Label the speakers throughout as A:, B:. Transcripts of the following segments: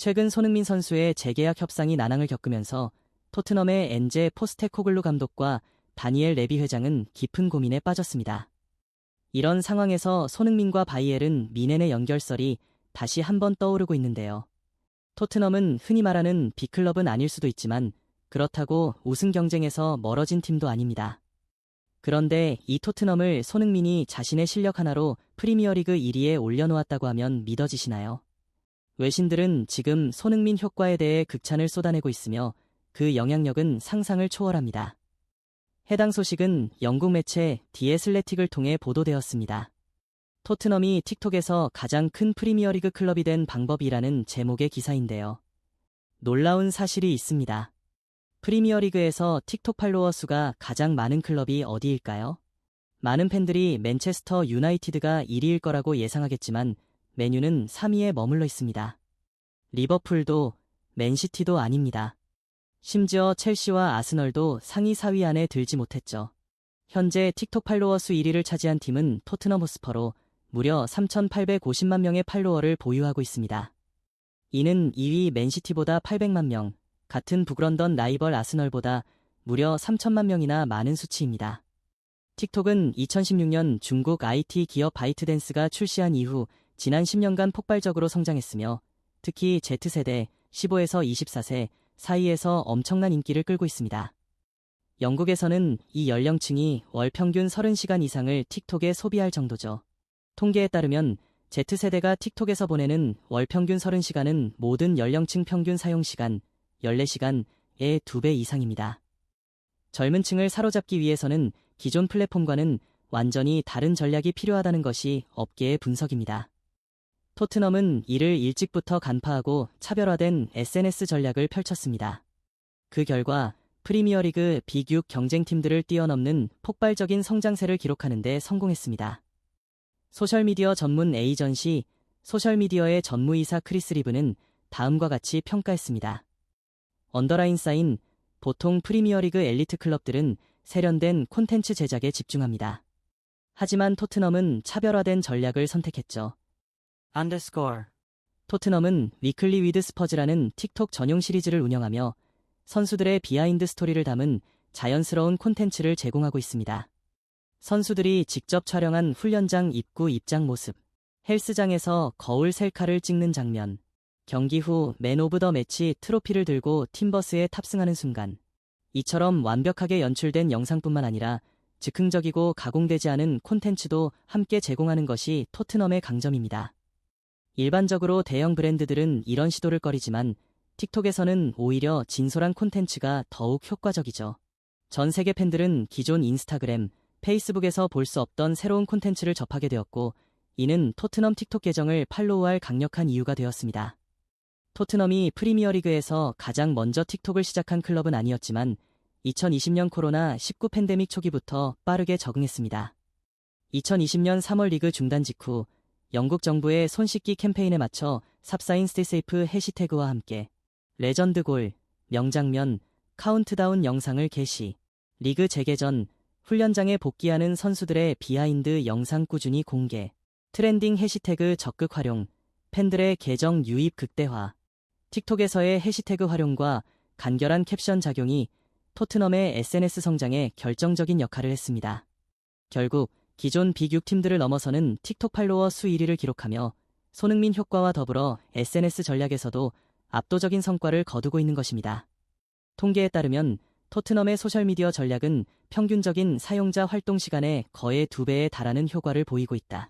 A: 최근 손흥민 선수의 재계약 협상이 난항을 겪으면서 토트넘의 엔제 포스테코글루 감독과 다니엘 레비 회장은 깊은 고민에 빠졌습니다. 이런 상황에서 손흥민과 바이에른 미넨의 연결설이 다시 한번 떠오르고 있는데요. 토트넘은 흔히 말하는 빅클럽은 아닐 수도 있지만 그렇다고 우승 경쟁에서 멀어진 팀도 아닙니다. 그런데 이 토트넘을 손흥민이 자신의 실력 하나로 프리미어리그 1위에 올려놓았다고 하면 믿어지시나요? 외신들은 지금 손흥민 효과에 대해 극찬을 쏟아내고 있으며 그 영향력은 상상을 초월합니다. 해당 소식은 영국 매체 디 애슬레틱을 통해 보도되었습니다. 토트넘이 틱톡에서 가장 큰 프리미어리그 클럽이 된 방법이라는 제목의 기사인데요. 놀라운 사실이 있습니다. 프리미어리그에서 틱톡 팔로워 수가 가장 많은 클럽이 어디일까요? 많은 팬들이 맨체스터 유나이티드가 1위일 거라고 예상하겠지만 맨유는 3위에 머물러 있습니다. 리버풀도 맨시티도 아닙니다. 심지어 첼시와 아스널도 상위 4위 안에 들지 못했죠. 현재 틱톡 팔로워 수 1위를 차지한 팀은 토트넘 호스퍼로 무려 3,850만 명의 팔로워를 보유하고 있습니다. 이는 2위 맨시티보다 800만 명, 같은 북런던 라이벌 아스널보다 무려 3천만 명이나 많은 수치입니다. 틱톡은 2016년 중국 IT 기업 바이트댄스가 출시한 이후 지난 10년간 폭발적으로 성장했으며 특히 Z세대 15에서 24세 사이에서 엄청난 인기를 끌고 있습니다. 영국에서는 이 연령층이 월 평균 30시간 이상을 틱톡에 소비할 정도죠. 통계에 따르면 Z세대가 틱톡에서 보내는 월 평균 30시간은 모든 연령층 평균 사용시간 14시간의 2배 이상입니다. 젊은 층을 사로잡기 위해서는 기존 플랫폼과는 완전히 다른 전략이 필요하다는 것이 업계의 분석입니다. 토트넘은 이를 일찍부터 간파하고 차별화된 SNS 전략을 펼쳤습니다. 그 결과 프리미어리그 빅6 경쟁팀들을 뛰어넘는 폭발적인 성장세를 기록하는 데 성공했습니다. 소셜미디어 전문 에이전시 소셜미디어의 전무이사 크리스 리브는 다음과 같이 평가했습니다. 언더라인 사인, 보통 프리미어리그 엘리트 클럽들은 세련된 콘텐츠 제작에 집중합니다. 하지만 토트넘은 차별화된 전략을 선택했죠. 토트넘은 위클리 위드 스퍼즈라는 틱톡 전용 시리즈를 운영하며 선수들의 비하인드 스토리를 담은 자연스러운 콘텐츠를 제공하고 있습니다. 선수들이 직접 촬영한 훈련장 입구 입장 모습, 헬스장에서 거울 셀카를 찍는 장면, 경기 후 맨 오브 더 매치 트로피를 들고 팀버스에 탑승하는 순간, 이처럼 완벽하게 연출된 영상뿐만 아니라 즉흥적이고 가공되지 않은 콘텐츠도 함께 제공하는 것이 토트넘의 강점입니다. 일반적으로 대형 브랜드들은 이런 시도를 꺼리지만 틱톡에서는 오히려 진솔한 콘텐츠가 더욱 효과적이죠. 전 세계 팬들은 기존 인스타그램, 페이스북에서 볼 수 없던 새로운 콘텐츠를 접하게 되었고 이는 토트넘 틱톡 계정을 팔로우할 강력한 이유가 되었습니다. 토트넘이 프리미어리그에서 가장 먼저 틱톡을 시작한 클럽은 아니었지만 2020년 코로나19 팬데믹 초기부터 빠르게 적응했습니다. 2020년 3월 리그 중단 직후 영국 정부의 손 씻기 캠페인에 맞춰 삽사인 스테이세이프 해시태그와 함께 레전드 골, 명장면, 카운트다운 영상을 게시, 리그 재개 전 훈련장에 복귀하는 선수들의 비하인드 영상 꾸준히 공개, 트렌딩 해시태그 적극 활용, 팬들의 계정 유입 극대화, 틱톡에서의 해시태그 활용과 간결한 캡션 작용이 토트넘의 SNS 성장에 결정적인 역할을 했습니다. 결국 기존 빅6 팀들을 넘어서는 틱톡 팔로워 수 1위를 기록하며 손흥민 효과와 더불어 SNS 전략에서도 압도적인 성과를 거두고 있는 것입니다. 통계에 따르면 토트넘의 소셜미디어 전략은 평균적인 사용자 활동 시간의 거의 2배에 달하는 효과를 보이고 있다.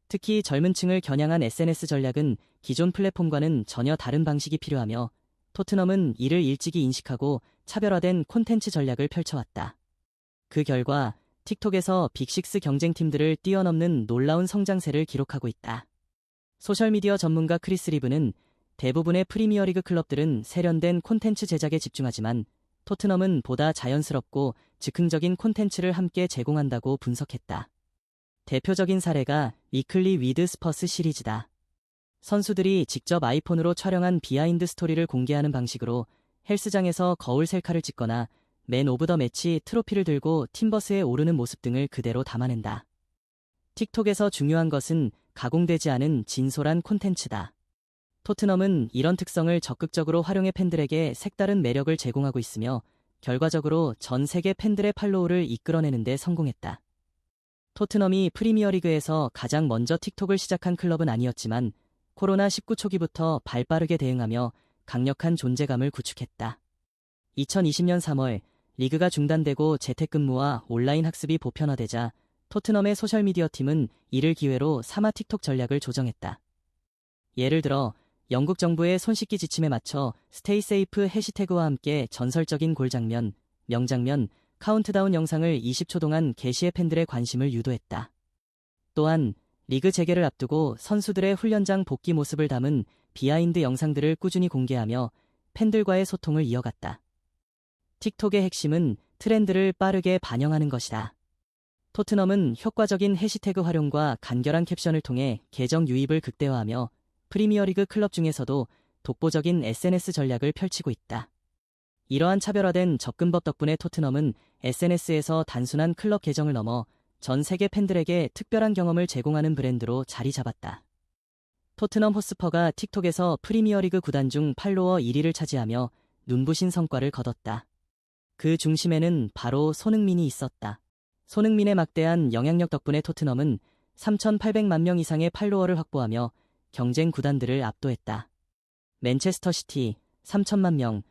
A: 특히 젊은 층을 겨냥한 SNS 전략은 기존 플랫폼과는 전혀 다른 방식이 필요하며 토트넘은 이를 일찍이 인식하고 차별화된 콘텐츠 전략을 펼쳐왔다. 그 결과 틱톡에서 빅6 경쟁팀들을 뛰어넘는 놀라운 성장세를 기록하고 있다. 소셜미디어 전문가 크리스 리브는 대부분의 프리미어리그 클럽들은 세련된 콘텐츠 제작에 집중하지만 토트넘은 보다 자연스럽고 즉흥적인 콘텐츠를 함께 제공한다고 분석했다. 대표적인 사례가 위클리 위드 스퍼스 시리즈다. 선수들이 직접 아이폰으로 촬영한 비하인드 스토리를 공개하는 방식으로 헬스장에서 거울 셀카를 찍거나 맨 오브 더 매치 트로피를 들고 팀버스에 오르는 모습 등을 그대로 담아낸다. 틱톡에서 중요한 것은 가공되지 않은 진솔한 콘텐츠다. 토트넘은 이런 특성을 적극적으로 활용해 팬들에게 색다른 매력을 제공하고 있으며 결과적으로 전 세계 팬들의 팔로우를 이끌어내는 데 성공했다. 토트넘이 프리미어리그에서 가장 먼저 틱톡을 시작한 클럽은 아니었지만 코로나19 초기부터 발빠르게 대응하며 강력한 존재감을 구축했다. 2020년 3월 리그가 중단되고 재택근무와 온라인 학습이 보편화되자 토트넘의 소셜미디어 팀은 이를 기회로 삼아 틱톡 전략을 조정했다. 예를 들어 영국 정부의 손 씻기 지침에 맞춰 스테이 세이프 해시태그와 함께 전설적인 골장면, 명장면, 카운트다운 영상을 20초 동안 게시해 팬들의 관심을 유도했다. 또한 리그 재개를 앞두고 선수들의 훈련장 복귀 모습을 담은 비하인드 영상들을 꾸준히 공개하며 팬들과의 소통을 이어갔다. 틱톡의 핵심은 트렌드를 빠르게 반영하는 것이다. 토트넘은 효과적인 해시태그 활용과 간결한 캡션을 통해 계정 유입을 극대화하며 프리미어리그 클럽 중에서도 독보적인 SNS 전략을 펼치고 있다. 이러한 차별화된 접근법 덕분에 토트넘은 SNS에서 단순한 클럽 계정을 넘어 전 세계 팬들에게 특별한 경험을 제공하는 브랜드로 자리 잡았다. 토트넘 호스퍼가 틱톡에서 프리미어리그 구단 중 팔로워 1위를 차지하며 눈부신 성과를 거뒀다. 그 중심에는 바로 손흥민이 있었다. 손흥민의 막대한 영향력 덕분에 토트넘은 3,800만 명 이상의 팔로워를 확보하며 경쟁 구단들을 압도했다. 맨체스터 시티 3천만 명,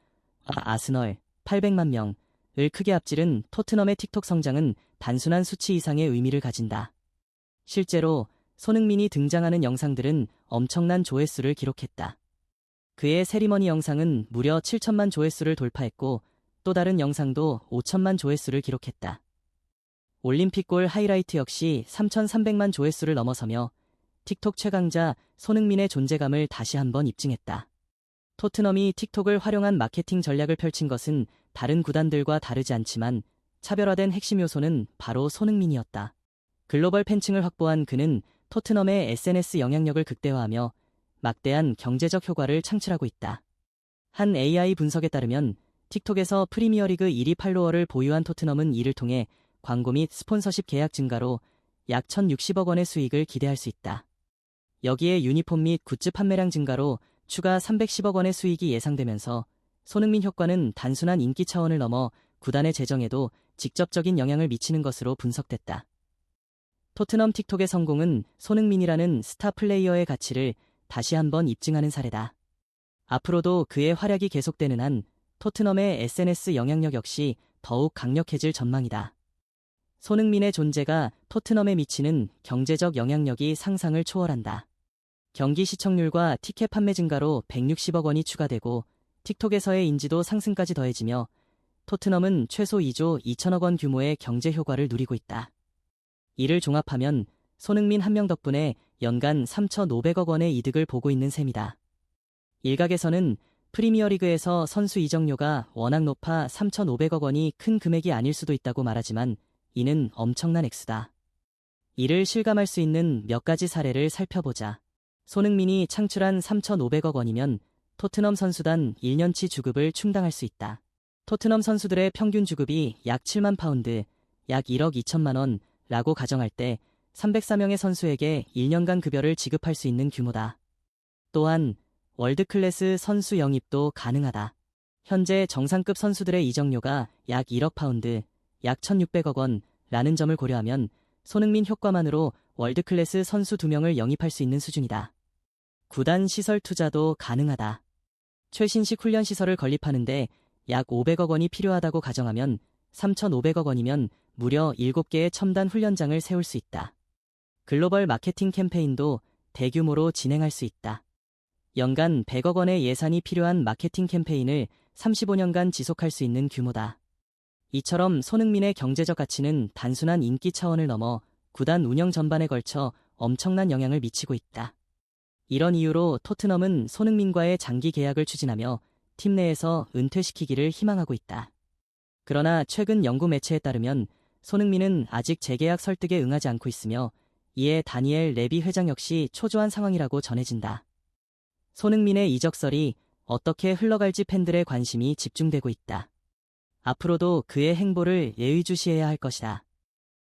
A: 아스널 800만 명을 크게 앞지른 토트넘의 틱톡 성장은 단순한 수치 이상의 의미를 가진다. 실제로 손흥민이 등장하는 영상들은 엄청난 조회수를 기록했다. 그의 세리머니 영상은 무려 7천만 조회수를 돌파했고 또 다른 영상도 5천만 조회수를 기록했다. 올림픽골 하이라이트 역시 3,300만 조회수를 넘어서며 틱톡 최강자 손흥민의 존재감을 다시 한번 입증했다. 토트넘이 틱톡을 활용한 마케팅 전략을 펼친 것은 다른 구단들과 다르지 않지만 차별화된 핵심 요소는 바로 손흥민이었다. 글로벌 팬층을 확보한 그는 토트넘의 SNS 영향력을 극대화하며 막대한 경제적 효과를 창출하고 있다. 한 AI 분석에 따르면 틱톡에서 프리미어리그 1위 팔로워를 보유한 토트넘은 이를 통해 광고 및 스폰서십 계약 증가로 약 1,060억 원의 수익을 기대할 수 있다. 여기에 유니폼 및 굿즈 판매량 증가로 추가 310억 원의 수익이 예상되면서 손흥민 효과는 단순한 인기 차원을 넘어 구단의 재정에도 직접적인 영향을 미치는 것으로 분석됐다. 토트넘 틱톡의 성공은 손흥민이라는 스타 플레이어의 가치를 다시 한번 입증하는 사례다. 앞으로도 그의 활약이 계속되는 한 토트넘의 SNS 영향력 역시 더욱 강력해질 전망이다. 손흥민의 존재가 토트넘에 미치는 경제적 영향력이 상상을 초월한다. 경기 시청률과 티켓 판매 증가로 160억 원이 추가되고 틱톡에서의 인지도 상승까지 더해지며 토트넘은 최소 2조 2천억 원 규모의 경제 효과를 누리고 있다. 이를 종합하면 손흥민 한 명 덕분에 연간 3,500억 원의 이득을 보고 있는 셈이다. 일각에서는 프리미어리그에서 선수 이적료가 워낙 높아 3,500억 원이 큰 금액이 아닐 수도 있다고 말하지만 이는 엄청난 액수다. 이를 실감할 수 있는 몇 가지 사례를 살펴보자. 손흥민이 창출한 3,500억 원이면 토트넘 선수단 1년치 주급을 충당할 수 있다. 토트넘 선수들의 평균 주급이 약 7만 파운드, 약 1억 2천만 원라고 가정할 때 304명의 선수에게 1년간 급여를 지급할 수 있는 규모다. 또한 월드클래스 선수 영입도 가능하다. 현재 정상급 선수들의 이적료가 약 1억 파운드, 약 1,600억 원라는 점을 고려하면 손흥민 효과만으로 월드클래스 선수 2명을 영입할 수 있는 수준이다. 구단 시설 투자도 가능하다. 최신식 훈련 시설을 건립하는데 약 500억 원이 필요하다고 가정하면 3,500억 원이면 무려 7개의 첨단 훈련장을 세울 수 있다. 글로벌 마케팅 캠페인도 대규모로 진행할 수 있다. 연간 100억 원의 예산이 필요한 마케팅 캠페인을 35년간 지속할 수 있는 규모다. 이처럼 손흥민의 경제적 가치는 단순한 인기 차원을 넘어 구단 운영 전반에 걸쳐 엄청난 영향을 미치고 있다. 이런 이유로 토트넘은 손흥민과의 장기 계약을 추진하며 팀 내에서 은퇴시키기를 희망하고 있다. 그러나 최근 연구 매체에 따르면 손흥민은 아직 재계약 설득에 응하지 않고 있으며 이에 다니엘 레비 회장 역시 초조한 상황이라고 전해진다. 손흥민의 이적설이 어떻게 흘러갈지 팬들의 관심이 집중되고 있다. 앞으로도 그의 행보를 예의주시해야 할 것이다.